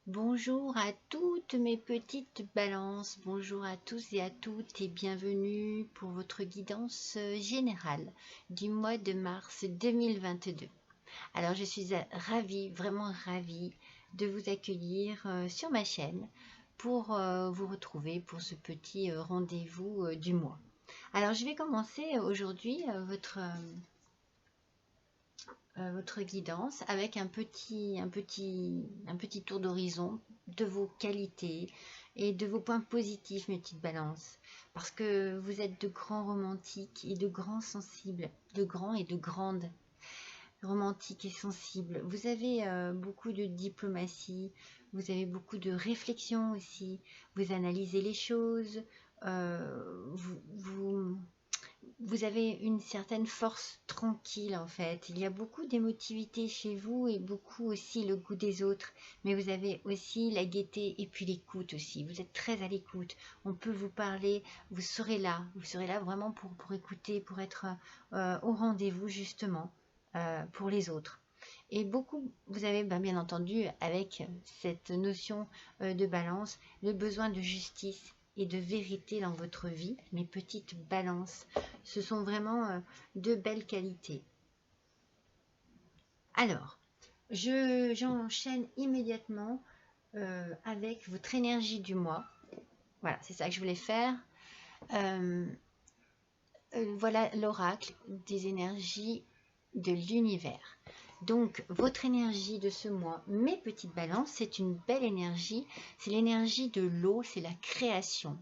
Bonjour à toutes mes petites balances, bonjour à tous et à toutes et bienvenue pour votre guidance générale du mois de mars 2022. Alors je suis ravie, vraiment ravie de vous accueillir sur ma chaîne pour vous retrouver pour ce petit rendez-vous du mois. Alors je vais commencer aujourd'hui votre guidance avec un petit tour d'horizon de vos qualités et de vos points positifs, mes petites balances. Parce que vous êtes de grands romantiques et de grands sensibles, de grands et de grandes romantiques et sensibles. Vous avez beaucoup de diplomatie, vous avez beaucoup de réflexion aussi, vous analysez les choses, vous avez une certaine force tranquille en fait. Il y a beaucoup d'émotivité chez vous et beaucoup aussi le goût des autres. Mais vous avez aussi la gaieté et puis l'écoute aussi. Vous êtes très à l'écoute. On peut vous parler, vous serez là. Vous serez là vraiment pour écouter, pour être au rendez-vous justement pour les autres. Et beaucoup, vous avez bien entendu avec cette notion de balance, le besoin de justice et de vérité dans votre vie, mes petites balances. Ce sont vraiment de belles qualités. Alors, j'enchaîne immédiatement avec votre énergie du mois. Voilà, c'est ça que je voulais faire. Voilà l'oracle des énergies de l'univers. Donc, votre énergie de ce mois, mes petites balances, c'est une belle énergie. C'est l'énergie de l'eau, c'est la création.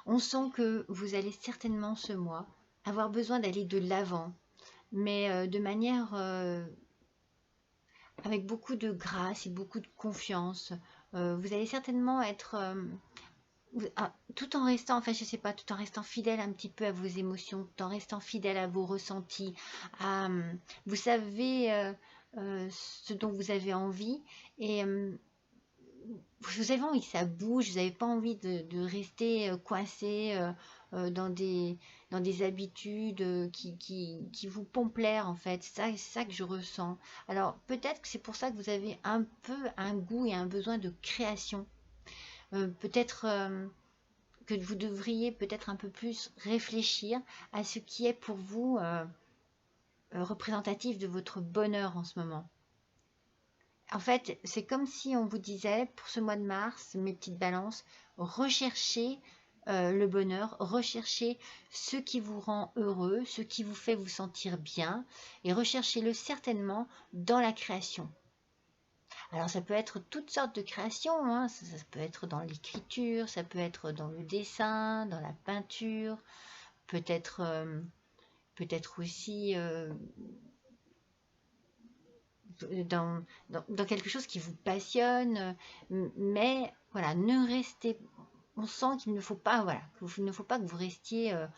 On sent que vous allez certainement ce mois avoir besoin d'aller de l'avant, mais de manière avec beaucoup de grâce et beaucoup de confiance. Vous allez certainement être tout en restant, enfin je sais pas, tout en restant fidèle un petit peu à vos émotions, tout en restant fidèle à vos ressentis, vous savez ce dont vous avez envie et vous avez envie que ça bouge, vous n'avez pas envie de rester coincé dans des habitudes qui vous pompent l'air en fait. C'est ça que je ressens. Alors peut-être que c'est pour ça que vous avez un peu un goût et un besoin de création. Peut-être que vous devriez peut-être un peu plus réfléchir à ce qui est pour vous représentatif de votre bonheur en ce moment. En fait, c'est comme si on vous disait, pour ce mois de mars, mes petites balances, recherchez le bonheur, recherchez ce qui vous rend heureux, ce qui vous fait vous sentir bien, et recherchez-le certainement dans la création. Alors ça peut être toutes sortes de créations, hein. Ça peut être dans l'écriture, ça peut être dans le dessin, dans la peinture, peut-être aussi dans quelque chose qui vous passionne, mais voilà, ne restez, on sent qu'il ne faut pas, voilà, qu'il ne faut pas que vous restiez à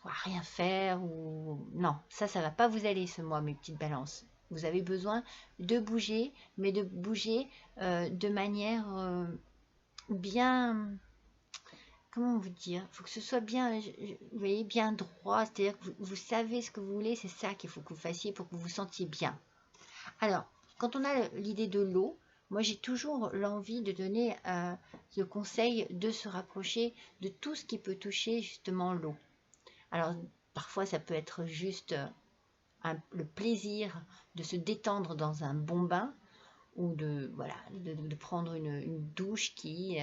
rien faire, ou non, ça va pas vous aller ce mois, mes petites balances. Vous avez besoin de bouger, mais de bouger de manière bien, comment vous dire, il faut que ce soit bien, vous voyez, bien droit, c'est-à-dire que vous savez ce que vous voulez, c'est ça qu'il faut que vous fassiez pour que vous vous sentiez bien. Alors, quand on a l'idée de l'eau, moi j'ai toujours l'envie de donner le conseil de se rapprocher de tout ce qui peut toucher justement l'eau. Alors, parfois ça peut être juste le plaisir de se détendre dans un bon bain ou de prendre une douche qui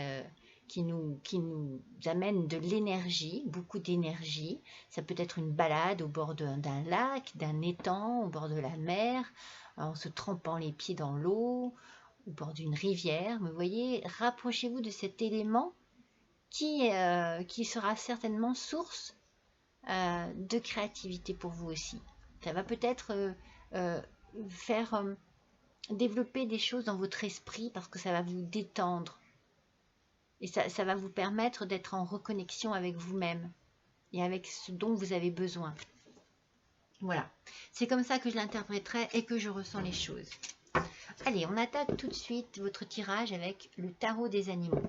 nous amène de l'énergie, beaucoup d'énergie. Ça peut être une balade au bord d'un lac, d'un étang, au bord de la mer, en se trempant les pieds dans l'eau, au bord d'une rivière. Mais vous voyez, rapprochez-vous de cet élément qui sera certainement source de créativité pour vous aussi. Ça va peut-être faire développer des choses dans votre esprit parce que ça va vous détendre. Et ça va vous permettre d'être en reconnexion avec vous-même et avec ce dont vous avez besoin. Voilà, c'est comme ça que je l'interpréterai et que je ressens les choses. Allez, on attaque tout de suite votre tirage avec le tarot des animaux.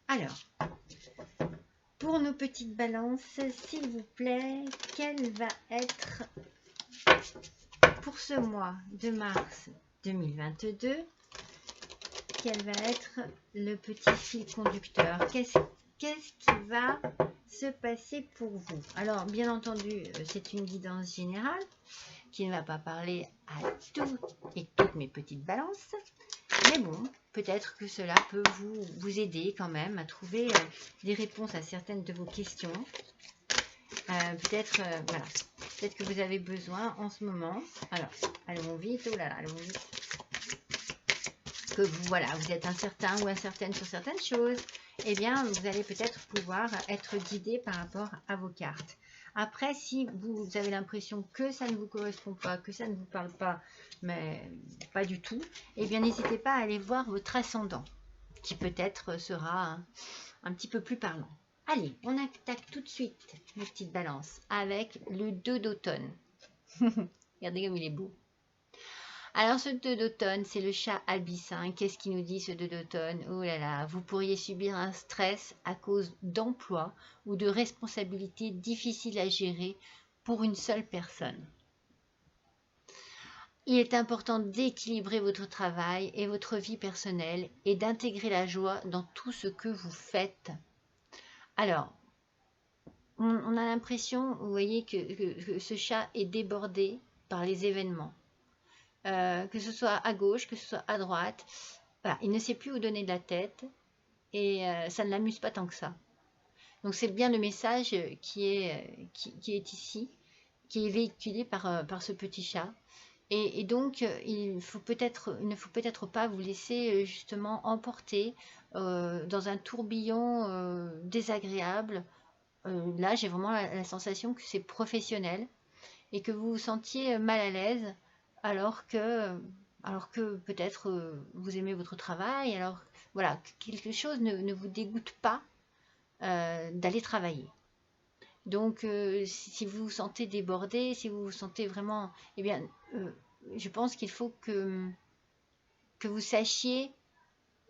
Alors, pour nos petites balances, s'il vous plaît, quelle va être pour ce mois de mars 2022 quel va être le petit fil conducteur? Qu'est-ce qui va se passer pour vous? Alors, bien entendu, c'est une guidance générale qui ne va pas parler à tout et toutes mes petites balances. Mais bon, peut-être que cela peut vous aider quand même à trouver des réponses à certaines de vos questions. Peut-être voilà, peut-être que vous avez besoin en ce moment. Alors, allons vite, oh là là, allons vite. Que vous, voilà, vous êtes incertain ou incertaine sur certaines choses, eh bien, vous allez peut-être pouvoir être guidé par rapport à vos cartes. Après, si vous avez l'impression que ça ne vous correspond pas, que ça ne vous parle pas, mais pas du tout, eh bien, n'hésitez pas à aller voir votre ascendant, qui peut-être sera un petit peu plus parlant. Allez, on attaque tout de suite, mes petites balances, avec le 2 d'automne. Regardez comme il est beau. Alors, ce 2 d'automne, c'est le chat albicin. Qu'est-ce qu'il nous dit, ce 2 d'automne? Oh là là, vous pourriez subir un stress à cause d'emplois ou de responsabilités difficiles à gérer pour une seule personne. Il est important d'équilibrer votre travail et votre vie personnelle et d'intégrer la joie dans tout ce que vous faites. Alors, on a l'impression, vous voyez, que ce chat est débordé par les événements. Que ce soit à gauche, que ce soit à droite. Voilà, il ne sait plus où donner de la tête et ça ne l'amuse pas tant que ça. Donc c'est bien le message qui est ici, qui est véhiculé par ce petit chat. Et donc il ne faut peut-être pas vous laisser justement emporter dans un tourbillon désagréable. Là, j'ai vraiment la sensation que c'est professionnel et que vous vous sentiez mal à l'aise alors que peut-être vous aimez votre travail, alors voilà, quelque chose ne vous dégoûte pas d'aller travailler. Donc, si vous vous sentez débordé, si vous vous sentez vraiment, eh bien, je pense qu'il faut que vous sachiez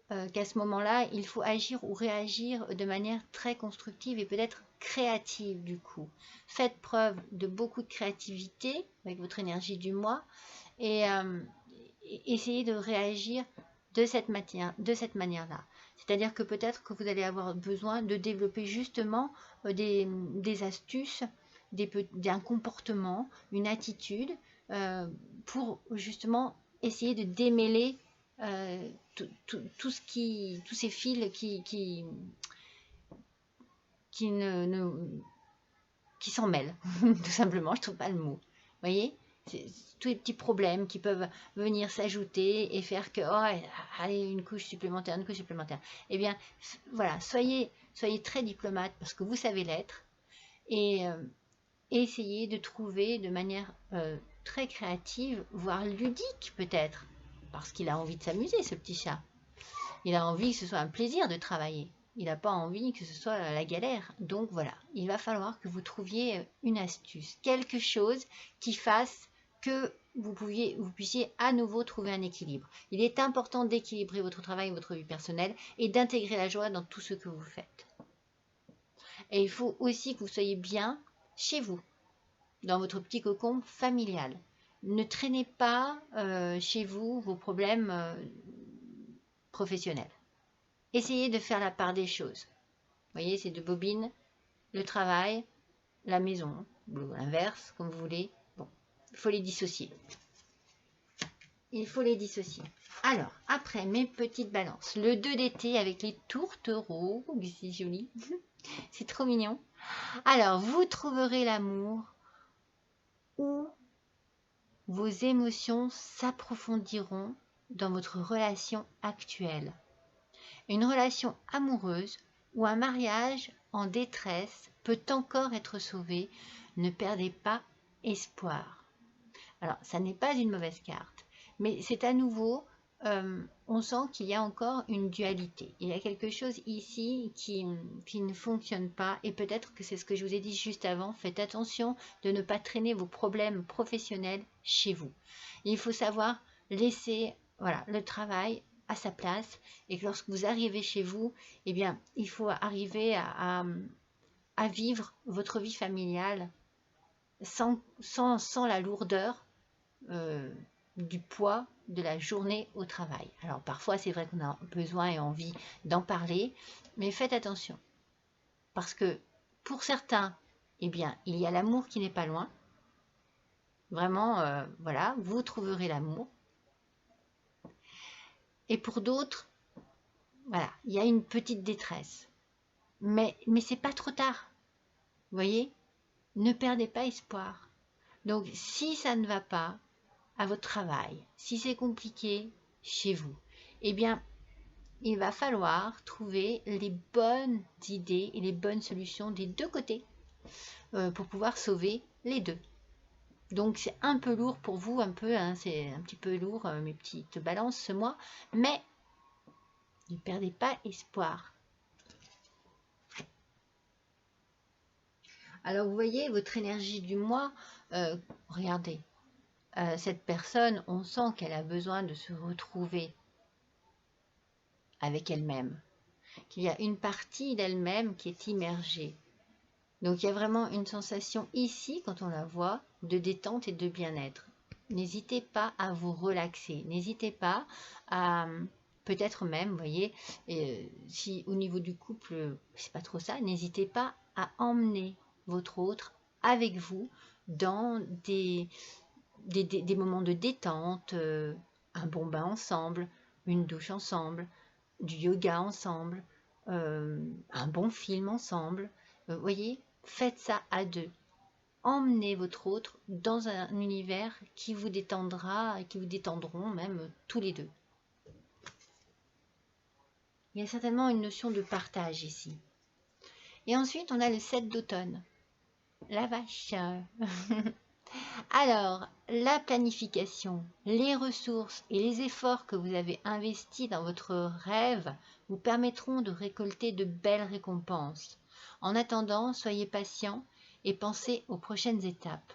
qu'à ce moment-là, il faut agir ou réagir de manière très constructive et peut-être créative du coup. Faites preuve de beaucoup de créativité avec votre énergie du mois et essayez de réagir de cette manière-là. C'est-à-dire que peut-être que vous allez avoir besoin de développer justement des astuces, d'un comportement, une attitude pour justement essayer de démêler tous ces fils qui s'en mêlent, tout simplement, je trouve pas le mot. Vous voyez, c'est tous les petits problèmes qui peuvent venir s'ajouter et faire que, oh, allez, une couche supplémentaire. Eh bien, voilà, soyez très diplomate parce que vous savez l'être et essayez de trouver de manière très créative, voire ludique peut-être, parce qu'il a envie de s'amuser, ce petit chat. Il a envie que ce soit un plaisir de travailler. Il n'a pas envie que ce soit la galère. Donc voilà, il va falloir que vous trouviez une astuce, quelque chose qui fasse que vous puissiez à nouveau trouver un équilibre. Il est important d'équilibrer votre travail et votre vie personnelle et d'intégrer la joie dans tout ce que vous faites. Et il faut aussi que vous soyez bien chez vous, dans votre petit cocon familial. Ne traînez pas chez vous vos problèmes professionnels. Essayez de faire la part des choses. Vous voyez, c'est de bobine, le travail, la maison, ou l'inverse, comme vous voulez. Bon, il faut les dissocier. Il faut les dissocier. Alors, après, mes petites balances. Le 2 d'été avec les tourtereaux. C'est joli. C'est trop mignon. Alors, vous trouverez l'amour où vos émotions s'approfondiront dans votre relation actuelle. Une relation amoureuse ou un mariage en détresse peut encore être sauvé. Ne perdez pas espoir. Alors, ça n'est pas une mauvaise carte, mais c'est à nouveau, on sent qu'il y a encore une dualité. Il y a quelque chose ici qui ne fonctionne pas et peut-être que c'est ce que je vous ai dit juste avant. Faites attention de ne pas traîner vos problèmes professionnels chez vous. Il faut savoir laisser le travail à sa place et que lorsque vous arrivez chez vous, eh bien, il faut arriver à vivre votre vie familiale sans la lourdeur du poids de la journée au travail. Alors parfois c'est vrai qu'on a besoin et envie d'en parler, mais faites attention. Parce que pour certains, eh bien, il y a l'amour qui n'est pas loin. Vraiment, voilà, vous trouverez l'amour. Et pour d'autres, voilà, il y a une petite détresse. Mais c'est pas trop tard. Vous voyez? Ne perdez pas espoir. Donc, si ça ne va pas à votre travail, si c'est compliqué chez vous, eh bien, il va falloir trouver les bonnes idées et les bonnes solutions des deux côtés pour pouvoir sauver les deux. Donc, c'est un peu lourd pour vous, un peu, hein, c'est un petit peu lourd, mes petites balances ce mois, mais ne perdez pas espoir. Alors, vous voyez, votre énergie du mois, regardez, cette personne, on sent qu'elle a besoin de se retrouver avec elle-même, qu'il y a une partie d'elle-même qui est immergée. Donc, il y a vraiment une sensation ici, quand on la voit, de détente et de bien-être. N'hésitez pas à vous relaxer, n'hésitez pas à... Peut-être même, vous voyez, si au niveau du couple, c'est pas trop ça, n'hésitez pas à emmener votre autre avec vous dans des moments de détente, un bon bain ensemble, une douche ensemble, du yoga ensemble, un bon film ensemble. Vous voyez, faites ça à deux. Emmenez votre autre dans un univers qui vous détendra et qui vous détendront même tous les deux. Il y a certainement une notion de partage ici. Et ensuite, on a le 7 d'automne. La vache. Alors, la planification, les ressources et les efforts que vous avez investis dans votre rêve vous permettront de récolter de belles récompenses. En attendant, soyez patient et pensez aux prochaines étapes.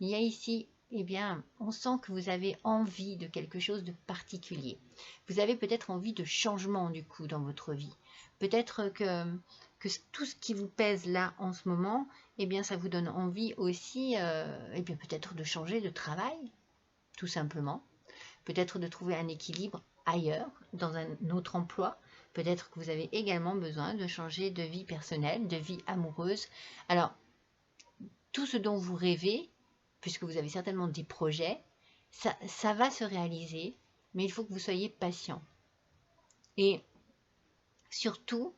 Il y a ici, eh bien, on sent que vous avez envie de quelque chose de particulier. Vous avez peut-être envie de changement du coup dans votre vie. Peut-être que tout ce qui vous pèse là en ce moment, eh bien, ça vous donne envie aussi, eh bien, peut-être de changer de travail, tout simplement. Peut-être de trouver un équilibre ailleurs, dans un autre emploi. Peut-être que vous avez également besoin de changer de vie personnelle, de vie amoureuse. Alors, tout ce dont vous rêvez, puisque vous avez certainement des projets, ça va se réaliser, mais il faut que vous soyez patient. Et surtout,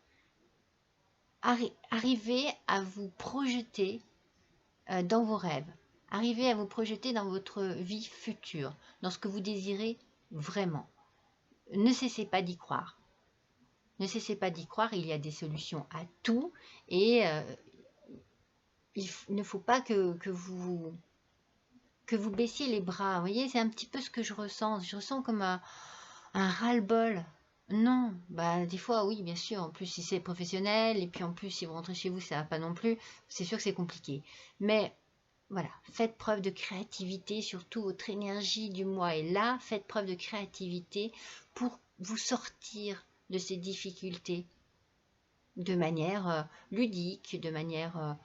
arrivez à vous projeter dans vos rêves. Arrivez à vous projeter dans votre vie future, dans ce que vous désirez vraiment. Ne cessez pas d'y croire. Ne cessez pas d'y croire, il y a des solutions à tout et il ne faut pas que vous baissiez les bras. Vous voyez, c'est un petit peu ce que je ressens. Je ressens comme un ras-le-bol. Non, bah des fois oui, bien sûr. En plus, si c'est professionnel, et puis en plus, si vous rentrez chez vous, ça va pas non plus. C'est sûr que c'est compliqué. Mais voilà, faites preuve de créativité, surtout votre énergie du mois est là. Faites preuve de créativité pour vous sortir de ces difficultés de manière ludique, de manière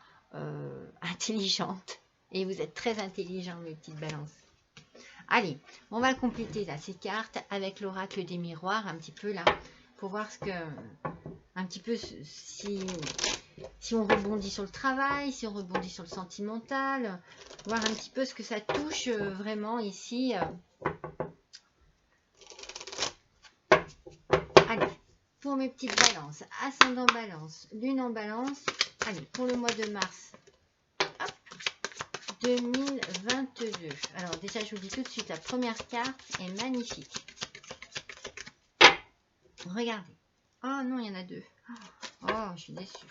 intelligente. Et vous êtes très intelligent, mes petites balances. Allez, on va compléter là ces cartes avec l'oracle des miroirs un petit peu là pour voir ce que un petit peu si on rebondit sur le travail, si on rebondit sur le sentimental, voir un petit peu ce que ça touche vraiment ici. Allez, pour mes petites balances, ascendant balance, lune en balance. Allez, pour le mois de mars. 2022. Alors déjà, je vous dis tout de suite, la première carte est magnifique. Regardez. Oh non, il y en a deux. Oh, je suis déçue.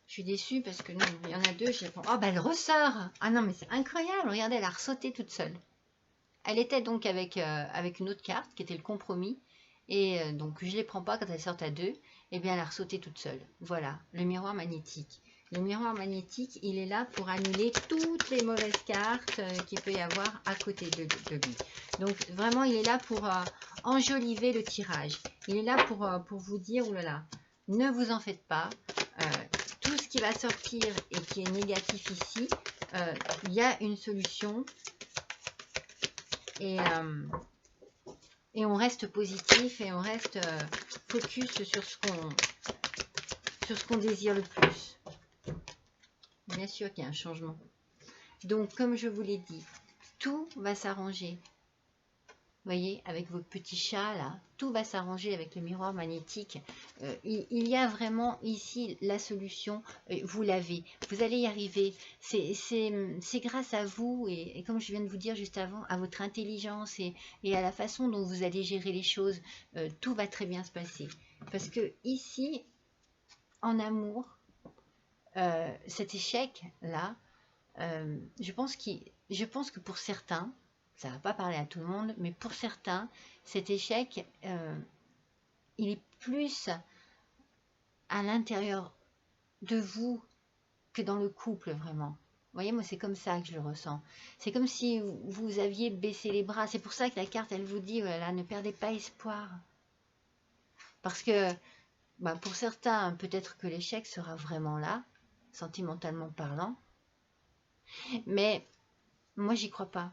Je suis déçue parce que non, il y en a deux. Oh, bah elle ressort. Ah non, mais c'est incroyable. Regardez, elle a ressauté toute seule. Elle était donc avec une autre carte qui était le compromis. Et donc, je ne les prends pas quand elles sortent à deux. Et bien, elle a ressauté toute seule. Voilà, le miroir magnétique. Le miroir magnétique, il est là pour annuler toutes les mauvaises cartes qu'il peut y avoir à côté de lui. Donc, vraiment, il est là pour enjoliver le tirage. Il est là pour vous dire, oh là là, ne vous en faites pas. Tout ce qui va sortir et qui est négatif ici, il y a une solution. et on reste positif et on reste focus sur ce qu'on désire le plus. Bien sûr qu'il y a un changement. Donc, comme je vous l'ai dit, tout va s'arranger. Vous voyez, avec vos petits chats, là, tout va s'arranger avec le miroir magnétique. Il y a vraiment ici la solution. Vous l'avez. Vous allez y arriver. C'est grâce à vous et comme je viens de vous dire juste avant, à votre intelligence et à la façon dont vous allez gérer les choses, tout va très bien se passer. Parce que ici, en amour, cet échec-là, je pense que pour certains, ça ne va pas parler à tout le monde, mais pour certains, cet échec, il est plus à l'intérieur de vous que dans le couple, vraiment. Vous voyez, moi, c'est comme ça que je le ressens. C'est comme si vous aviez baissé les bras. C'est pour ça que la carte, elle vous dit, voilà, ne perdez pas espoir. Parce que, pour certains, peut-être que l'échec sera vraiment là, sentimentalement parlant. Mais moi, j'y crois pas.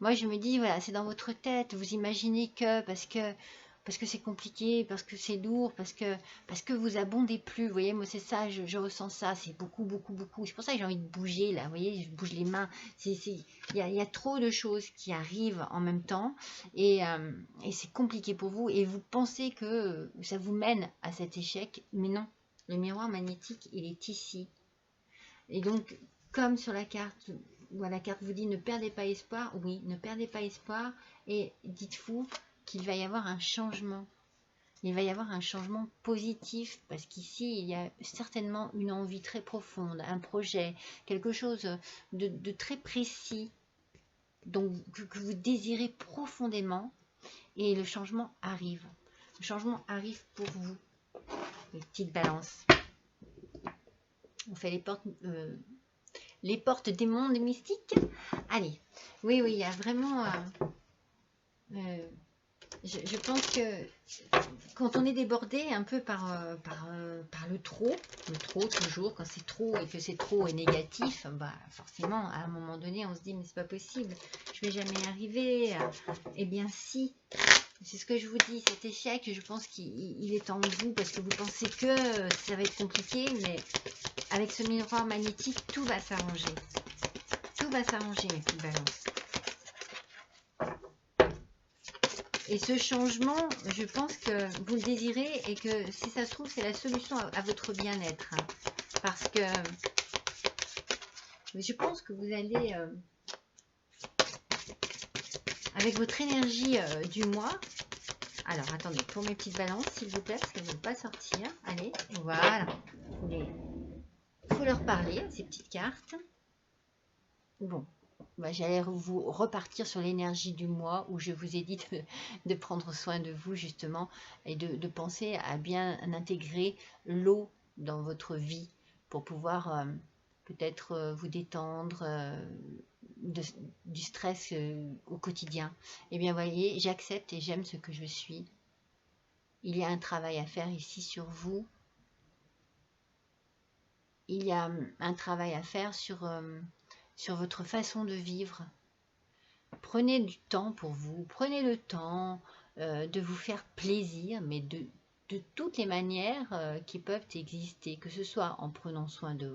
Moi, je me dis, voilà, c'est dans votre tête. Vous imaginez que parce que c'est compliqué, parce que c'est lourd, parce que vous abondez plus. Vous voyez, moi, c'est ça, je ressens ça. C'est beaucoup, beaucoup, beaucoup. C'est pour ça que j'ai envie de bouger, là. Vous voyez, je bouge les mains. Il y a trop de choses qui arrivent en même temps. Et c'est compliqué pour vous. Et vous pensez que ça vous mène à cet échec. Mais non. Le miroir magnétique, il est ici. Et donc, comme sur la carte... La carte vous dit ne perdez pas espoir. Oui, ne perdez pas espoir et dites-vous qu'il va y avoir un changement. Il va y avoir un changement positif parce qu'ici, il y a certainement une envie très profonde, un projet, quelque chose de très précis donc, que vous désirez profondément et le changement arrive. Le changement arrive pour vous. Les petites balances. On fait les portes des mondes mystiques. Allez, oui, il y a vraiment... je pense que quand on est débordé un peu par le trop toujours, quand c'est trop et que c'est trop et négatif, forcément, à un moment donné, on se dit, mais c'est pas possible, je vais jamais y arriver. Eh bien, si, c'est ce que je vous dis, cet échec, je pense qu'il est en vous parce que vous pensez que ça va être compliqué, mais avec ce miroir magnétique, tout va s'arranger. Tout va s'arranger, mes petites balances. Et ce changement, je pense que vous le désirez et que si ça se trouve, c'est la solution à votre bien-être. Parce que je pense que vous allez, avec votre énergie du mois, alors attendez, pour mes petites balances, s'il vous plaît, parce qu'elles ne veulent pas sortir. Allez, voilà. Il faut leur parler, ces petites cartes. Bon. J'allais vous repartir sur l'énergie du mois où je vous ai dit de prendre soin de vous justement et de penser à bien intégrer l'eau dans votre vie pour pouvoir peut-être vous détendre du stress au quotidien. Eh bien, voyez, j'accepte et j'aime ce que je suis. Il y a un travail à faire ici sur vous. Il y a un travail à faire sur votre façon de vivre. Prenez du temps pour vous, prenez le temps de vous faire plaisir, mais de toutes les manières qui peuvent exister, que ce soit en prenant soin de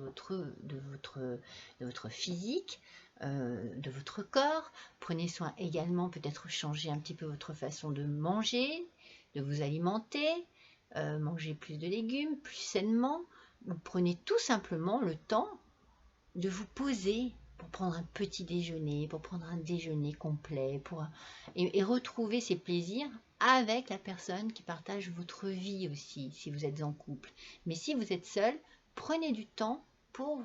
votre physique, de votre corps. Prenez soin également, peut-être changer un petit peu votre façon de manger, de vous alimenter, manger plus de légumes, plus sainement. Vous prenez tout simplement le temps de vous poser pour prendre un petit déjeuner, pour prendre un déjeuner complet, et retrouver ces plaisirs avec la personne qui partage votre vie aussi, si vous êtes en couple. Mais si vous êtes seul, prenez du temps pour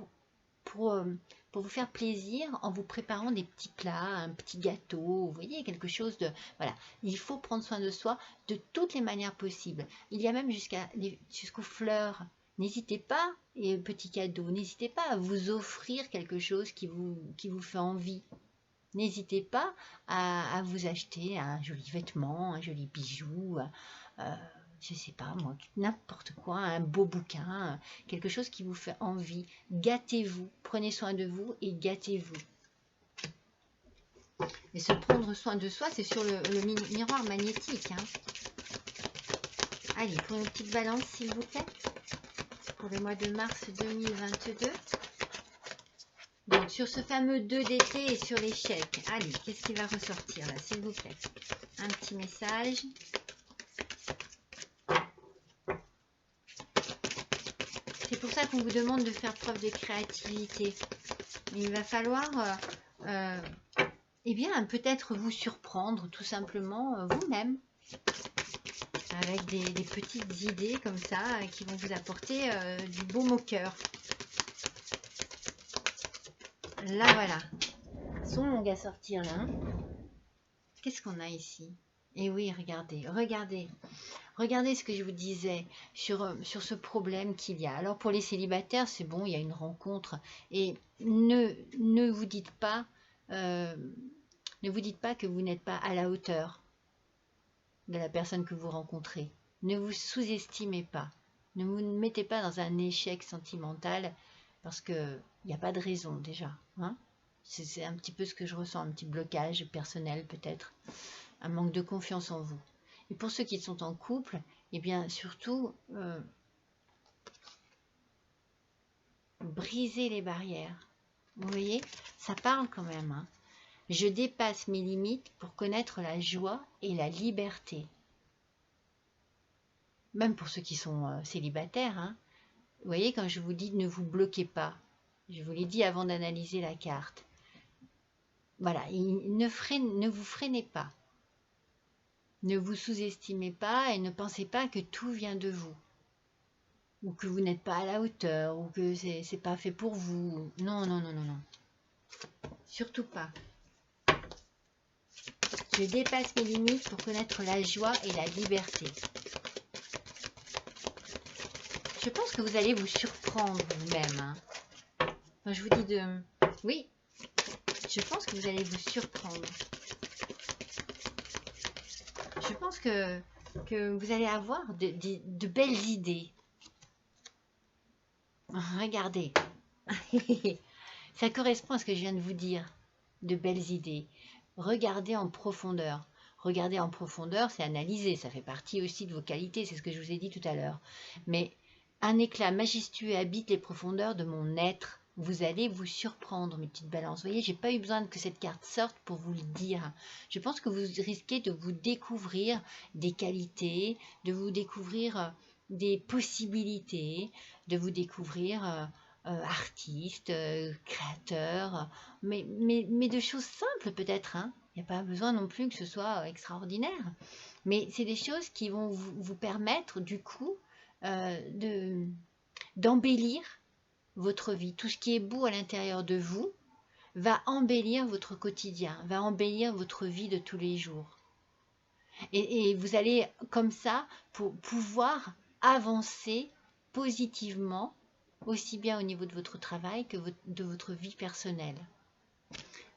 vous faire plaisir en vous préparant des petits plats, un petit gâteau, vous voyez, quelque chose de... Voilà, il faut prendre soin de soi de toutes les manières possibles. Il y a même jusqu'aux fleurs. N'hésitez pas, et petit cadeau, n'hésitez pas à vous offrir quelque chose qui vous fait envie. N'hésitez pas à vous acheter un joli vêtement, un joli bijou, je ne sais pas moi, n'importe quoi, un beau bouquin, quelque chose qui vous fait envie. Gâtez-vous, prenez soin de vous et gâtez-vous. Et se prendre soin de soi, c'est sur le miroir magnétique. Hein. Allez, pour une petite balance, s'il vous plaît. Pour le mois de mars 2022. Donc, sur ce fameux 2 d'été et sur l'échec. Allez, qu'est-ce qui va ressortir là, s'il vous plaît? Un petit message. C'est pour ça qu'on vous demande de faire preuve de créativité. Il va falloir, eh bien, peut-être vous surprendre tout simplement vous-même. Avec des petites idées comme ça qui vont vous apporter du baume au cœur. Là, voilà. Ils sont longues à sortir là. Hein. Qu'est-ce qu'on a ici? Et oui, regardez, regardez. Regardez ce que je vous disais sur ce problème qu'il y a. Alors pour les célibataires, c'est bon, il y a une rencontre. Et ne vous dites pas que vous n'êtes pas à la hauteur de la personne que vous rencontrez. Ne vous sous-estimez pas. Ne vous mettez pas dans un échec sentimental parce qu'il n'y a pas de raison déjà. Hein, c'est un petit peu ce que je ressens, un petit blocage personnel peut-être, un manque de confiance en vous. Et pour ceux qui sont en couple, eh bien surtout, brisez les barrières. Vous voyez, ça parle quand même. Hein. Je dépasse mes limites pour connaître la joie et la liberté. Même pour ceux qui sont célibataires. Hein. Vous voyez, quand je vous dis ne vous bloquez pas, je vous l'ai dit avant d'analyser la carte. Voilà, ne vous freinez pas. Ne vous sous-estimez pas et ne pensez pas que tout vient de vous. Ou que vous n'êtes pas à la hauteur, ou que c'est pas fait pour vous. Non, non, non, non, non. Surtout pas. Je dépasse mes limites pour connaître la joie et la liberté. Je pense que vous allez vous surprendre vous-même. Hein. Quand je vous dis de... Oui, je pense que vous allez vous surprendre. Je pense que vous allez avoir de belles idées. Regardez. Ça correspond à ce que je viens de vous dire. De belles idées. Regardez en profondeur. Regarder en profondeur, c'est analyser. Ça fait partie aussi de vos qualités. C'est ce que je vous ai dit tout à l'heure. Mais un éclat majestueux habite les profondeurs de mon être. Vous allez vous surprendre, mes petites balances. Vous voyez, j'ai pas eu besoin que cette carte sorte pour vous le dire. Je pense que vous risquez de vous découvrir des qualités, de vous découvrir des possibilités, de vous découvrir artiste, créateur, mais de choses simples peut-être. Hein. Il n'y a pas besoin non plus que ce soit extraordinaire. Mais c'est des choses qui vont vous permettre du coup d'embellir votre vie. Tout ce qui est beau à l'intérieur de vous va embellir votre quotidien, va embellir votre vie de tous les jours. Et vous allez comme ça pour pouvoir avancer positivement, aussi bien au niveau de votre travail que de votre vie personnelle.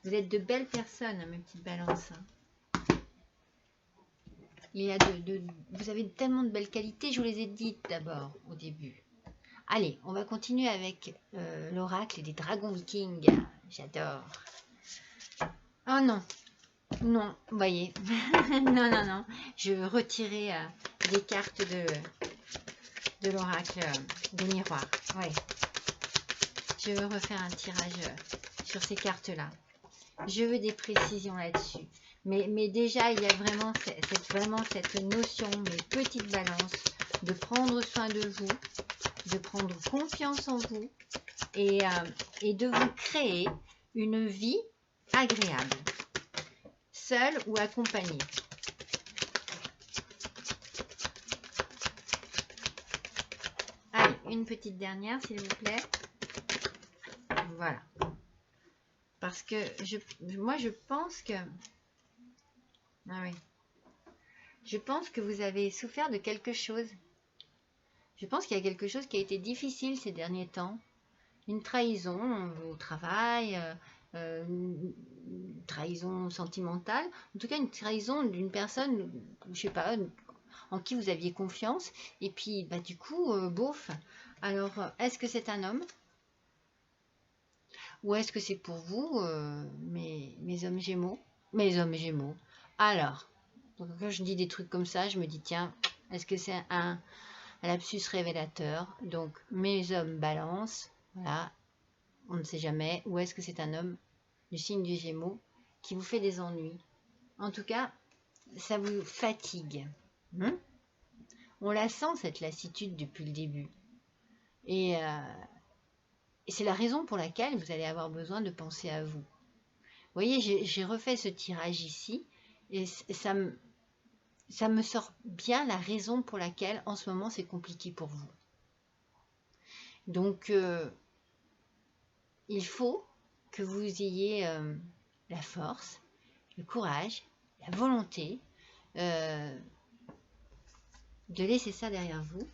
Vous êtes de belles personnes, hein, mes petites balances. Il y a vous avez tellement de belles qualités, je vous les ai dites d'abord au début. Allez, on va continuer avec l'oracle des dragons vikings. J'adore. Oh non, non, vous voyez. Non, non, non. Je veux retirer des cartes de l'oracle des miroirs. Ouais. Je veux refaire un tirage sur ces cartes-là. Je veux des précisions là-dessus. Mais déjà, il y a vraiment cette notion, mes petites balances, de prendre soin de vous, de prendre confiance en vous et de vous créer une vie agréable, seule ou accompagnée. Allez, une petite dernière, s'il vous plaît. Voilà. Parce que moi, je pense que... Ah oui. Je pense que vous avez souffert de quelque chose. Je pense qu'il y a quelque chose qui a été difficile ces derniers temps. Une trahison au travail, une trahison sentimentale. En tout cas, une trahison d'une personne, je sais pas, en qui vous aviez confiance. Et puis, bah, du coup, bof. Alors, est-ce que c'est un homme? Ou est-ce que c'est pour vous, mes hommes gémeaux? mes hommes Gémeaux. Alors, donc quand je dis des trucs comme ça, je me dis, tiens, est-ce que c'est un lapsus révélateur? Donc, mes hommes Balance, voilà, on ne sait jamais. Ou est-ce que c'est un homme du signe du Gémeaux qui vous fait des ennuis? En tout cas, ça vous fatigue. On la sent, cette lassitude, depuis le début. Et c'est la raison pour laquelle vous allez avoir besoin de penser à vous. Vous voyez, j'ai refait ce tirage ici, et ça me sort bien la raison pour laquelle, en ce moment, c'est compliqué pour vous. Donc, il faut que vous ayez la force, le courage, la volonté de laisser ça derrière vous,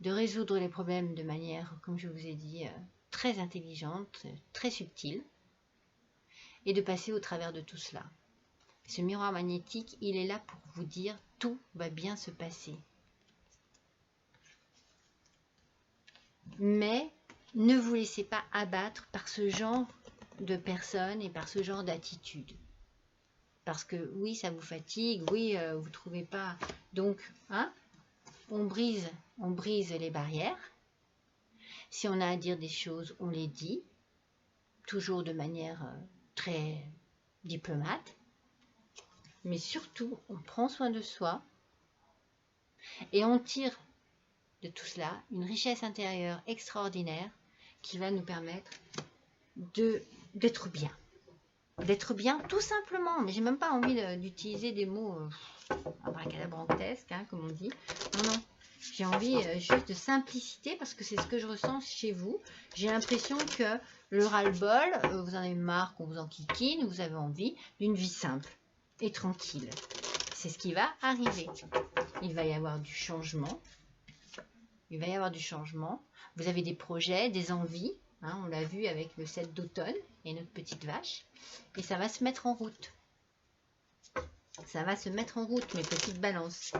de résoudre les problèmes de manière, comme je vous ai dit, très intelligente, très subtile, et de passer au travers de tout cela. Ce miroir magnétique, il est là pour vous dire tout va bien se passer. Mais ne vous laissez pas abattre par ce genre de personnes et par ce genre d'attitude. Parce que oui, ça vous fatigue, oui, vous ne trouvez pas. Donc, on brise les barrières. Si on a à dire des choses, on les dit, toujours de manière très diplomate. Mais surtout, on prend soin de soi et on tire de tout cela une richesse intérieure extraordinaire qui va nous permettre d'être bien. D'être bien tout simplement. Mais j'ai même pas envie d'utiliser des mots abracadabrantesques, comme on dit. Non, non. J'ai envie juste de simplicité parce que c'est ce que je ressens chez vous. J'ai l'impression que le ras-le-bol, vous en avez marre qu'on vous enquiquine, vous avez envie d'une vie simple et tranquille. C'est ce qui va arriver. Il va y avoir du changement. Il va y avoir du changement. Vous avez des projets, des envies. On l'a vu avec le 7 d'automne et notre petite vache. Et ça va se mettre en route. Ça va se mettre en route, mes petites balances.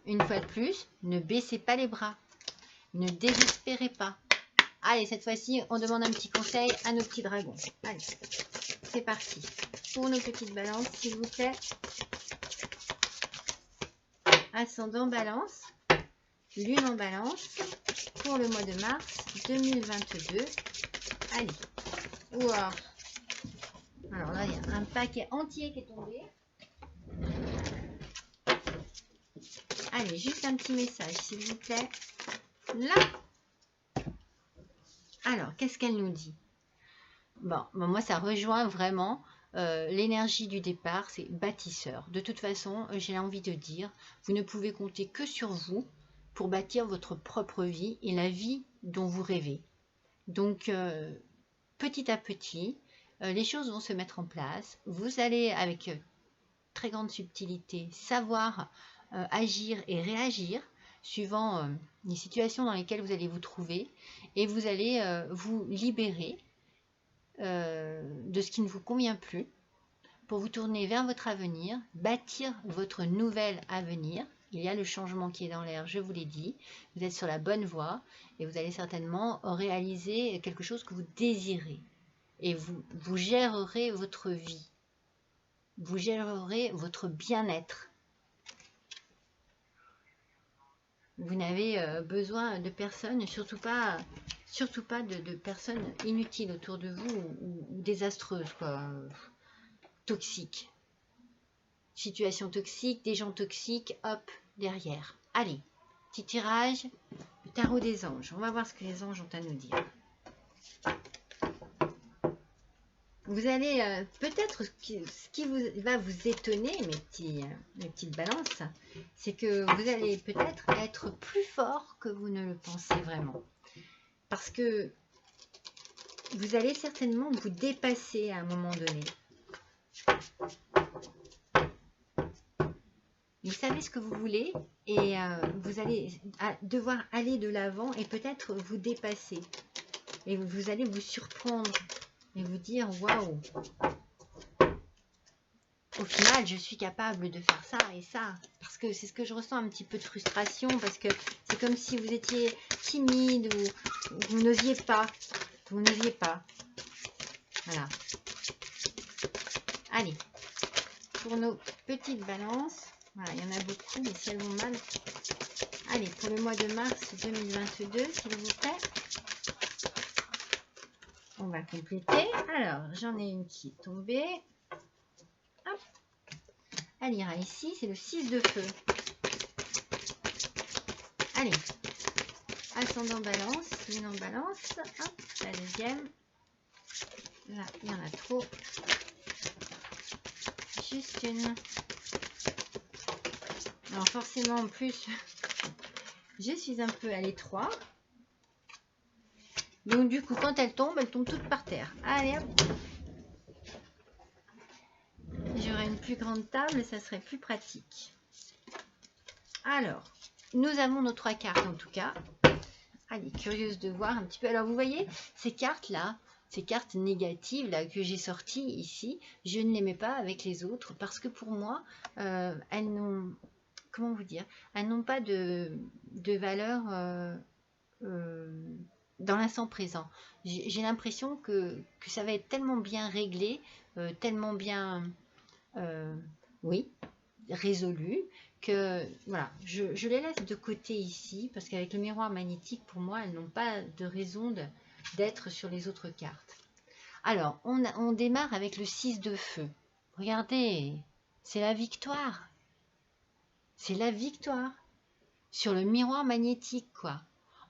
Une fois de plus, ne baissez pas les bras. Ne désespérez pas. Allez, cette fois-ci, on demande un petit conseil à nos petits dragons. Allez, c'est parti. Pour nos petites balances, s'il vous plaît. Ascendant balance. Lune en balance. Pour le mois de mars 2022. Allez. Wow. Alors là, il y a un paquet entier qui est tombé. Allez, juste un petit message, s'il vous plaît. Là. Alors, qu'est-ce qu'elle nous dit? Bon, moi, ça rejoint vraiment l'énergie du départ, c'est bâtisseur. De toute façon, j'ai envie de dire, vous ne pouvez compter que sur vous pour bâtir votre propre vie et la vie dont vous rêvez. Donc, petit à petit, les choses vont se mettre en place. Vous allez, avec très grande subtilité, savoir agir et réagir suivant les situations dans lesquelles vous allez vous trouver et vous allez vous libérer de ce qui ne vous convient plus pour vous tourner vers votre avenir, bâtir votre nouvel avenir. Il y a le changement qui est dans l'air, je vous l'ai dit. Vous êtes sur la bonne voie et vous allez certainement réaliser quelque chose que vous désirez. Et vous gérerez votre vie. Vous gérerez votre bien-être. Vous n'avez besoin de personnes, surtout pas de personnes inutiles autour de vous ou désastreuses, quoi. Toxiques. Situation toxique, des gens toxiques, hop, derrière. Allez, petit tirage, le tarot des anges. On va voir ce que les anges ont à nous dire. Vous allez, peut-être, ce qui va vous étonner, mes petites balances, c'est que vous allez peut-être être plus fort que vous ne le pensez vraiment. Parce que vous allez certainement vous dépasser à un moment donné. Vous savez ce que vous voulez et vous allez devoir aller de l'avant et peut-être vous dépasser. Et vous allez vous surprendre et vous dire waouh, au final je suis capable de faire ça et ça, parce que c'est ce que je ressens, un petit peu de frustration, parce que c'est comme si vous étiez timide ou vous n'osiez pas, voilà. Allez, pour nos petites balances, voilà, il y en a beaucoup, mais si elles vont mal. Allez, pour le mois de mars 2022, s'il vous plaît. On va compléter. Alors, j'en ai une qui est tombée. Hop. Elle ira ici, c'est le 6 de feu. Allez, ascendant balance, lune en balance. Hop, la deuxième. Là, il y en a trop. Juste une. Alors forcément, en plus, je suis un peu à l'étroit. Donc du coup, quand elles tombent toutes par terre. Allez, hop. J'aurai une plus grande table, ça serait plus pratique. Alors, nous avons nos 3 cartes en tout cas. Allez, curieuse de voir un petit peu. Alors vous voyez, ces cartes-là, ces cartes négatives là que j'ai sorties ici, je ne les mets pas avec les autres parce que pour moi, elles n'ont, comment vous dire, elles n'ont pas de valeur dans l'instant présent. J'ai l'impression que ça va être tellement bien réglé, tellement bien, oui, résolu, que voilà, je les laisse de côté ici parce qu'avec le miroir magnétique, pour moi, elles n'ont pas de raison d'être sur les autres cartes. Alors, on démarre avec le 6 de feu. Regardez, c'est la victoire. C'est la victoire sur le miroir magnétique, quoi.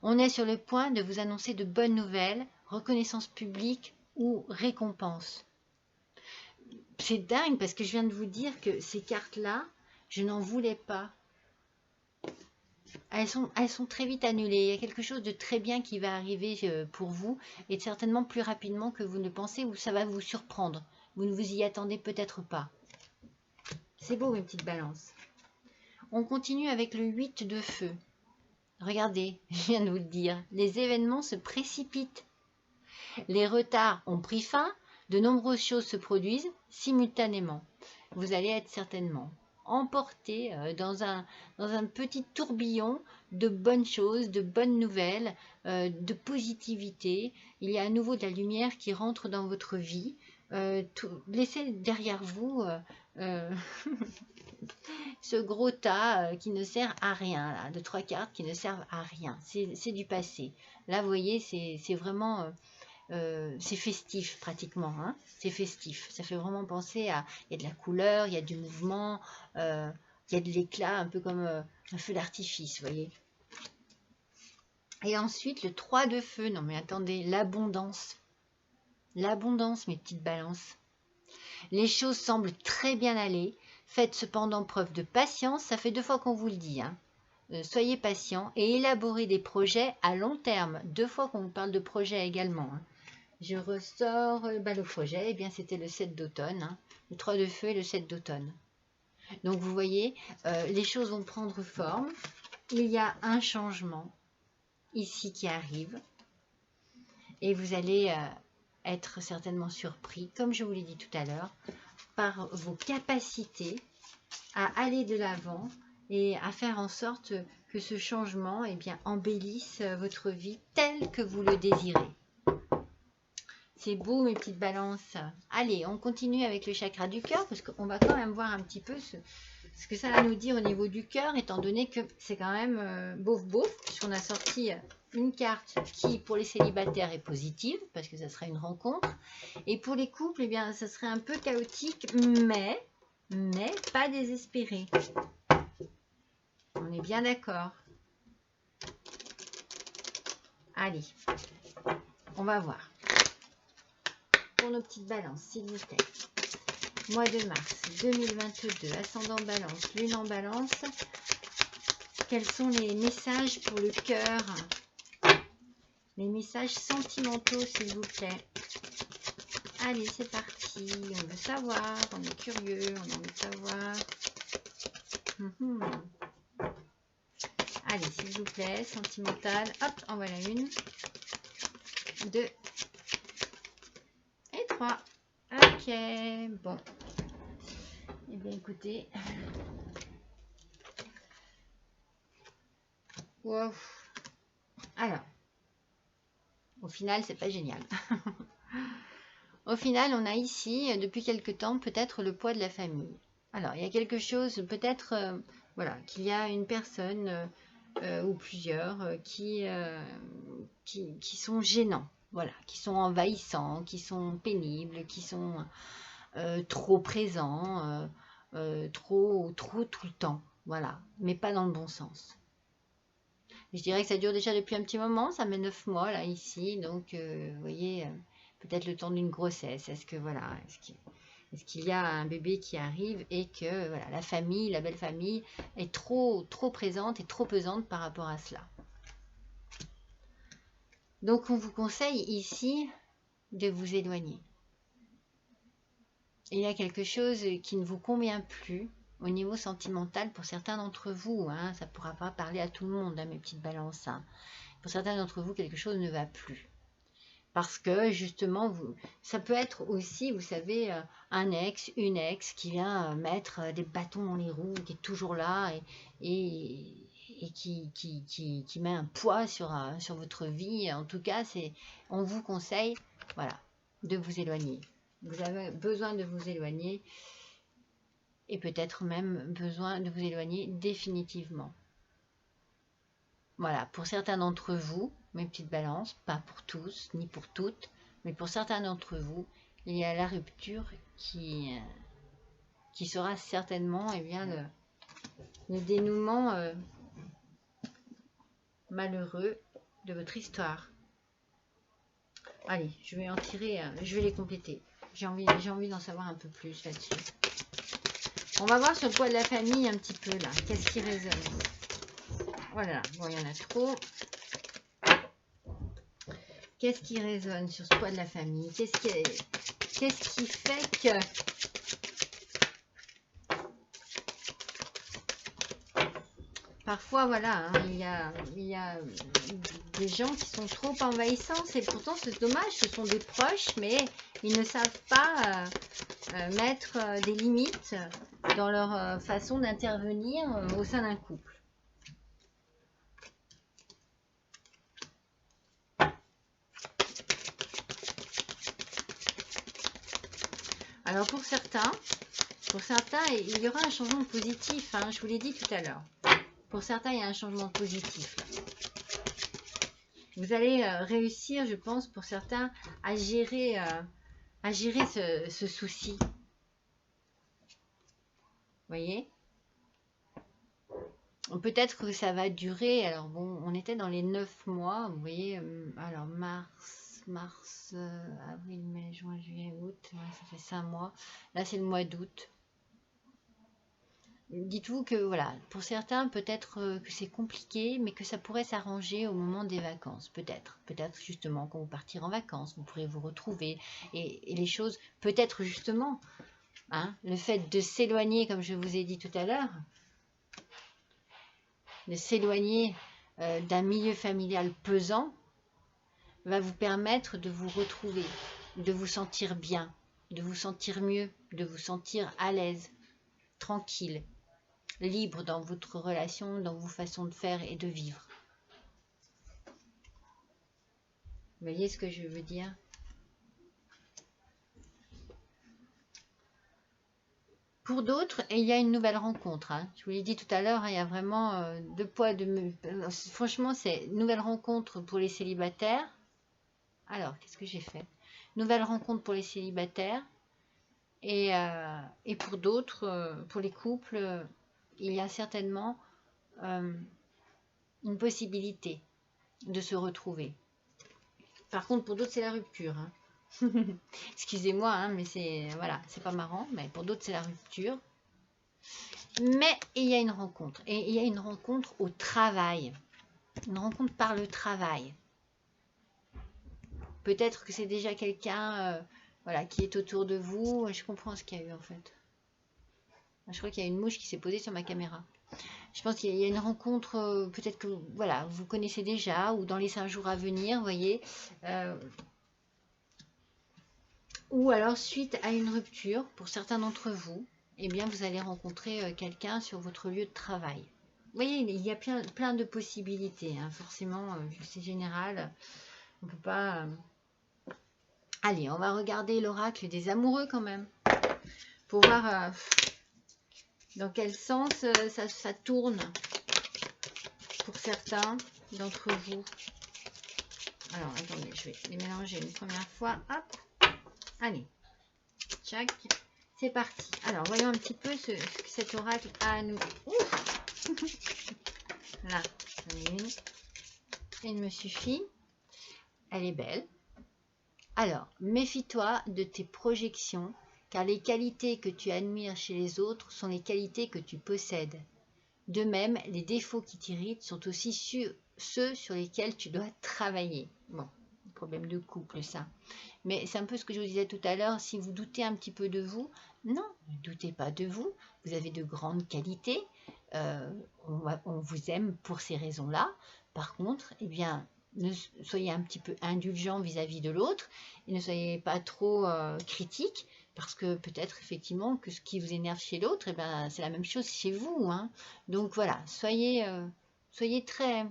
On est sur le point de vous annoncer de bonnes nouvelles, reconnaissance publique ou récompense. C'est dingue parce que je viens de vous dire que ces cartes-là, je n'en voulais pas. Elles sont très vite annulées. Il y a quelque chose de très bien qui va arriver pour vous et certainement plus rapidement que vous ne pensez ou ça va vous surprendre. Vous ne vous y attendez peut-être pas. C'est beau mes petites balances. On continue avec le 8 de feu. Regardez, je viens de vous le dire, les événements se précipitent. Les retards ont pris fin, de nombreuses choses se produisent simultanément. Vous allez être certainement emporté dans un petit tourbillon de bonnes choses, de bonnes nouvelles, de positivité. Il y a à nouveau de la lumière qui rentre dans votre vie. Laissez derrière vous ce gros tas qui ne sert à rien, là, de 3 cartes qui ne servent à rien. C'est du passé. Là, vous voyez, c'est vraiment... c'est festif pratiquement, hein, c'est festif, ça fait vraiment penser à, il y a de la couleur, il y a du mouvement, il y a de l'éclat, un peu comme un feu d'artifice, vous voyez. Et ensuite le 3 de feu, non mais attendez, l'abondance, mes petites balances. Les choses semblent très bien aller, faites cependant preuve de patience, ça fait 2 fois qu'on vous le dit, hein. Soyez patient et élaborez des projets à long terme, 2 fois qu'on vous parle de projets également, hein. Je ressors le projet, eh bien c'était le 7 d'automne, hein, le 3 de feu et le 7 d'automne. Donc vous voyez, les choses vont prendre forme. Il y a un changement ici qui arrive. Et vous allez être certainement surpris, comme je vous l'ai dit tout à l'heure, par vos capacités à aller de l'avant et à faire en sorte que ce changement embellisse votre vie telle que vous le désirez. C'est beau mes petites balances. Allez, on continue avec le chakra du cœur parce qu'on va quand même voir un petit peu ce que ça va nous dire au niveau du cœur, étant donné que c'est quand même beauf, puisqu'on a sorti une carte qui pour les célibataires est positive parce que ça serait une rencontre, et pour les couples, eh bien, ça serait un peu chaotique, mais pas désespéré. On est bien d'accord. Allez, on va voir. Pour nos petites balances, s'il vous plaît. Mois de mars 2022, ascendant balance, lune en balance. Quels sont les messages pour le cœur? Les messages sentimentaux, s'il vous plaît. Allez, c'est parti. On veut savoir, on est curieux, on a envie de savoir. Allez, s'il vous plaît, sentimental. Hop, en voilà une. 2. Et 3. Ok, bon. Eh bien, écoutez. Wow. Alors, au final, c'est pas génial. Au final, on a ici, depuis quelque temps, peut-être le poids de la famille. Alors, il y a quelque chose, peut-être, voilà, qu'il y a une personne ou plusieurs qui sont gênants, voilà, qui sont envahissants, qui sont pénibles, qui sont trop présents, trop tout le temps, voilà, mais pas dans le bon sens. Je dirais que ça dure déjà depuis un petit moment, ça met 9 mois là ici, donc vous voyez, peut-être le temps d'une grossesse. Est-ce que voilà, est-ce qu'il y a un bébé qui arrive et que voilà, la famille, la belle famille est trop présente et trop pesante par rapport à cela. Donc on vous conseille ici de vous éloigner. Il y a quelque chose qui ne vous convient plus au niveau sentimental pour certains d'entre vous, hein, ça ne pourra pas parler à tout le monde, hein, mes petites balances. Hein. Pour certains d'entre vous, quelque chose ne va plus. Parce que justement, ça peut être aussi, vous savez, un ex, une ex qui vient mettre des bâtons dans les roues, qui est toujours là et qui met un poids sur votre vie. En tout cas, on vous conseille, voilà, de vous éloigner. Vous avez besoin de vous éloigner et peut-être même besoin de vous éloigner définitivement. Voilà, pour certains d'entre vous, mes petites balances, pas pour tous, ni pour toutes, mais pour certains d'entre vous, il y a la rupture qui sera certainement bien, le dénouement malheureux de votre histoire. Allez, je vais en tirer, je vais les compléter. J'ai envie d'en savoir un peu plus là-dessus. On va voir sur le poids de la famille un petit peu là. Qu'est-ce qui résonne? Voilà, bon, il y en a trop. Qu'est-ce qui résonne sur ce poids de la famille? Qu'est-ce qui fait que... Parfois, voilà, hein, il y a des gens qui sont trop envahissants. Et pourtant, c'est dommage, ce sont des proches, mais ils ne savent pas mettre des limites dans leur façon d'intervenir au sein d'un couple. Alors pour certains, il y aura un changement positif, hein, je vous l'ai dit tout à l'heure. Pour certains, il y a un changement positif. Vous allez réussir, je pense, pour certains, à gérer ce souci. Vous voyez? Peut-être que ça va durer. Alors bon, on était dans les 9 mois, vous voyez. Alors mars, avril, mai, juin, juillet, août, ouais, ça fait 5 mois. Là, c'est le mois d'août. Dites-vous que voilà, pour certains, peut-être que c'est compliqué, mais que ça pourrait s'arranger au moment des vacances. Peut-être justement quand vous partirez en vacances, vous pourrez vous retrouver et les choses, peut-être justement, hein, le fait de s'éloigner, comme je vous ai dit tout à l'heure, de s'éloigner d'un milieu familial pesant, va vous permettre de vous retrouver, de vous sentir bien, de vous sentir mieux, de vous sentir à l'aise, tranquille, libre dans votre relation, dans vos façons de faire et de vivre. Vous voyez ce que je veux dire? Pour d'autres, il y a une nouvelle rencontre. Hein. Je vous l'ai dit tout à l'heure, hein, il y a vraiment deux poids, franchement, c'est une nouvelle rencontre pour les célibataires. Alors, qu'est-ce que j'ai fait? Nouvelle rencontre pour les célibataires. Et pour d'autres, pour les couples, il y a certainement une possibilité de se retrouver. Par contre, pour d'autres, c'est la rupture. Hein. Excusez-moi, hein, mais c'est pas marrant. Mais pour d'autres, c'est la rupture. Mais il y a une rencontre. Et il y a une rencontre au travail. Une rencontre par le travail. Peut-être que c'est déjà quelqu'un voilà, qui est autour de vous. Je comprends ce qu'il y a eu en fait. Je crois qu'il y a une mouche qui s'est posée sur ma caméra. Je pense qu'il y a une rencontre, peut-être que voilà, vous connaissez déjà, ou dans les 5 jours à venir, vous voyez. Ou alors, suite à une rupture, pour certains d'entre vous, eh bien, vous allez rencontrer quelqu'un sur votre lieu de travail. Vous voyez, il y a plein de possibilités. Hein. Forcément, c'est général. On ne peut pas Allez, on va regarder l'oracle des amoureux quand même. Pour voir dans quel sens ça tourne pour certains d'entre vous. Alors, attendez, je vais les mélanger une première fois. Hop, allez, tchac, c'est parti. Alors, voyons un petit peu ce que cet oracle a à nous. Ouf. Là, j'en ai une. Il me suffit. Elle est belle. Alors, méfie-toi de tes projections, car les qualités que tu admires chez les autres sont les qualités que tu possèdes. De même, les défauts qui t'irritent sont aussi ceux sur lesquels tu dois travailler. Bon, problème de couple, ça. Mais c'est un peu ce que je vous disais tout à l'heure, si vous doutez un petit peu de vous, non, ne doutez pas de vous. Vous avez de grandes qualités. On vous aime pour ces raisons-là. Par contre, eh bien, soyez un petit peu indulgent vis-à-vis de l'autre et ne soyez pas trop critique, parce que peut-être effectivement que ce qui vous énerve chez l'autre, eh ben, c'est la même chose chez vous. Hein. Donc voilà, soyez très,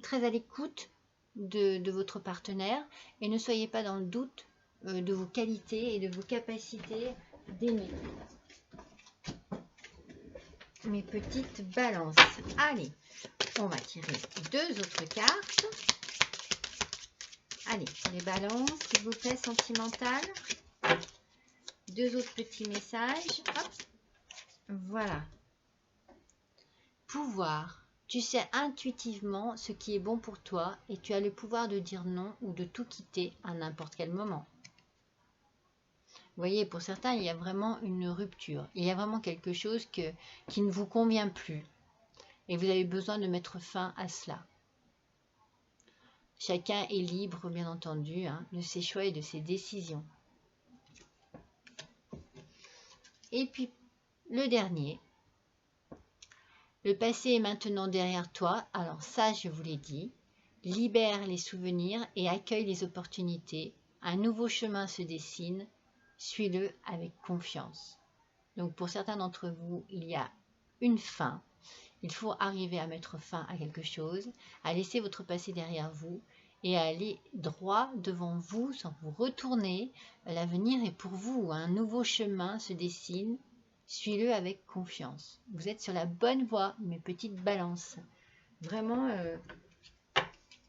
très à l'écoute de votre partenaire et ne soyez pas dans le doute de vos qualités et de vos capacités d'aimer. Mes petites balances. Allez, on va tirer 2 autres cartes. Allez, les balances, s'il vous plaît, sentimentales. 2 autres petits messages. Hop. Voilà. Pouvoir. Tu sais intuitivement ce qui est bon pour toi et tu as le pouvoir de dire non ou de tout quitter à n'importe quel moment. Vous voyez, pour certains, il y a vraiment une rupture. Il y a vraiment quelque chose qui ne vous convient plus. Et vous avez besoin de mettre fin à cela. Chacun est libre, bien entendu, de ses choix et de ses décisions. Et puis, le dernier. Le passé est maintenant derrière toi. Alors ça, je vous l'ai dit. Libère les souvenirs et accueille les opportunités. Un nouveau chemin se dessine. Suis-le avec confiance. Donc, pour certains d'entre vous, il y a une fin. Il faut arriver à mettre fin à quelque chose, à laisser votre passé derrière vous et à aller droit devant vous sans vous retourner. L'avenir est pour vous. Un nouveau chemin se dessine. Suis-le avec confiance. Vous êtes sur la bonne voie, mes petites balances. Vraiment,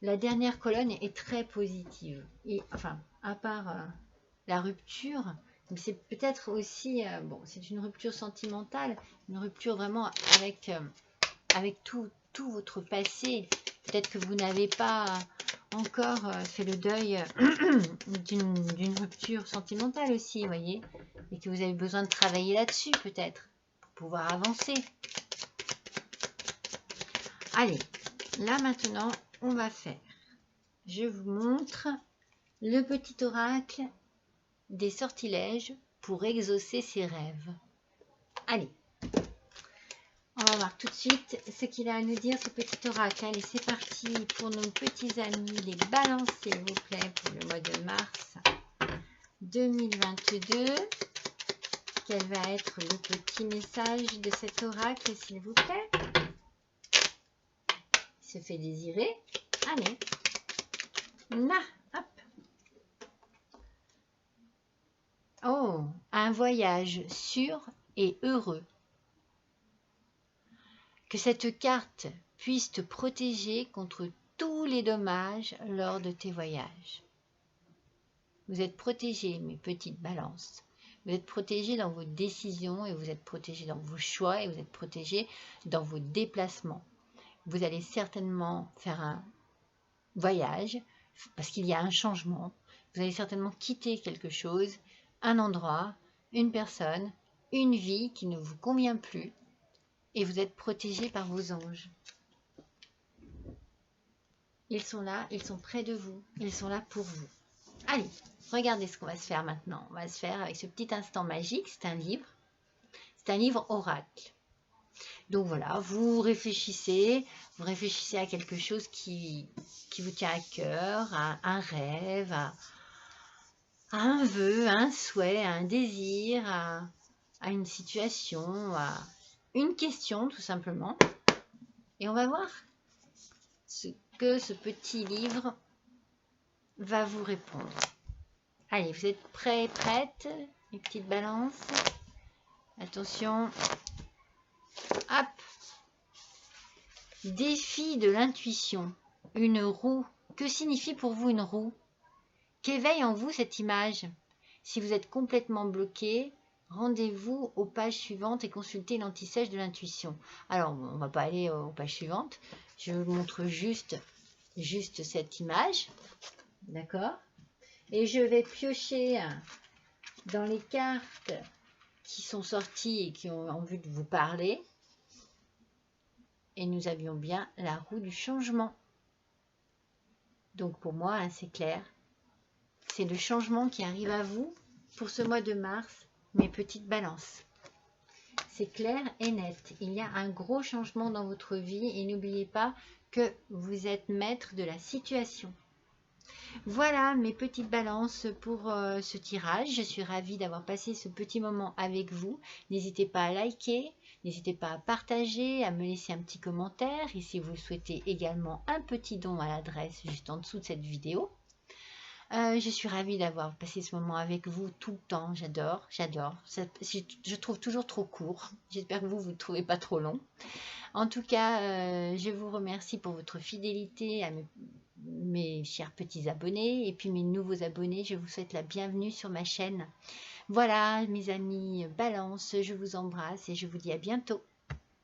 la dernière colonne est très positive. Et, enfin, à part la rupture, mais c'est peut-être aussi, bon, c'est une rupture sentimentale, une rupture vraiment avec tout votre passé. Peut-être que vous n'avez pas encore fait le deuil d'une rupture sentimentale aussi, vous voyez, et que vous avez besoin de travailler là-dessus peut-être, pour pouvoir avancer. Allez, là maintenant, on va faire, je vous montre le petit oracle des sortilèges pour exaucer ses rêves. Allez, on va voir tout de suite ce qu'il a à nous dire, ce petit oracle. Allez, c'est parti pour nos petits amis, les balances, s'il vous plaît, pour le mois de mars 2022. Quel va être le petit message de cet oracle, s'il vous plaît? Il se fait désirer. Allez. Là, hop. Oh, un voyage sûr et heureux. Que cette carte puisse te protéger contre tous les dommages lors de tes voyages. Vous êtes protégés, mes petites balances. Vous êtes protégés dans vos décisions et vous êtes protégés dans vos choix et vous êtes protégés dans vos déplacements. Vous allez certainement faire un voyage parce qu'il y a un changement. Vous allez certainement quitter quelque chose, un endroit, une personne, une vie qui ne vous convient plus. Et vous êtes protégés par vos anges. Ils sont là, ils sont près de vous, ils sont là pour vous. Allez, regardez ce qu'on va se faire maintenant. On va se faire avec ce petit instant magique, c'est un livre oracle. Donc voilà, vous réfléchissez à quelque chose qui vous tient à cœur, à un rêve, à un vœu, à un souhait, à un désir, à une situation, à une question tout simplement. Et on va voir ce que ce petit livre va vous répondre. Allez, vous êtes prêts, prêtes, les petites balances? Attention. Hop. Défi de l'intuition. Une roue. Que signifie pour vous une roue? Qu'éveille en vous cette image? Si vous êtes complètement bloqué, rendez-vous aux pages suivantes et consultez l'anti-sèche de l'intuition. Alors, on ne va pas aller aux pages suivantes. Je vous montre juste cette image. D'accord? Et je vais piocher dans les cartes qui sont sorties et qui ont envie de vous parler. Et nous avions bien la roue du changement. Donc pour moi, hein, c'est clair. C'est le changement qui arrive à vous pour ce mois de mars, mes petites balances. C'est clair et net. Il y a un gros changement dans votre vie et n'oubliez pas que vous êtes maître de la situation. Voilà mes petites balances pour ce tirage. Je suis ravie d'avoir passé ce petit moment avec vous. N'hésitez pas à liker, n'hésitez pas à partager, à me laisser un petit commentaire. Et si vous souhaitez également un petit don à l'adresse juste en dessous de cette vidéo. Je suis ravie d'avoir passé ce moment avec vous tout le temps. J'adore. Je trouve toujours trop court. J'espère que vous ne trouvez pas trop long. En tout cas, je vous remercie pour votre fidélité à mes chers petits abonnés. Et puis mes nouveaux abonnés, je vous souhaite la bienvenue sur ma chaîne. Voilà, mes amis Balance, je vous embrasse et je vous dis à bientôt.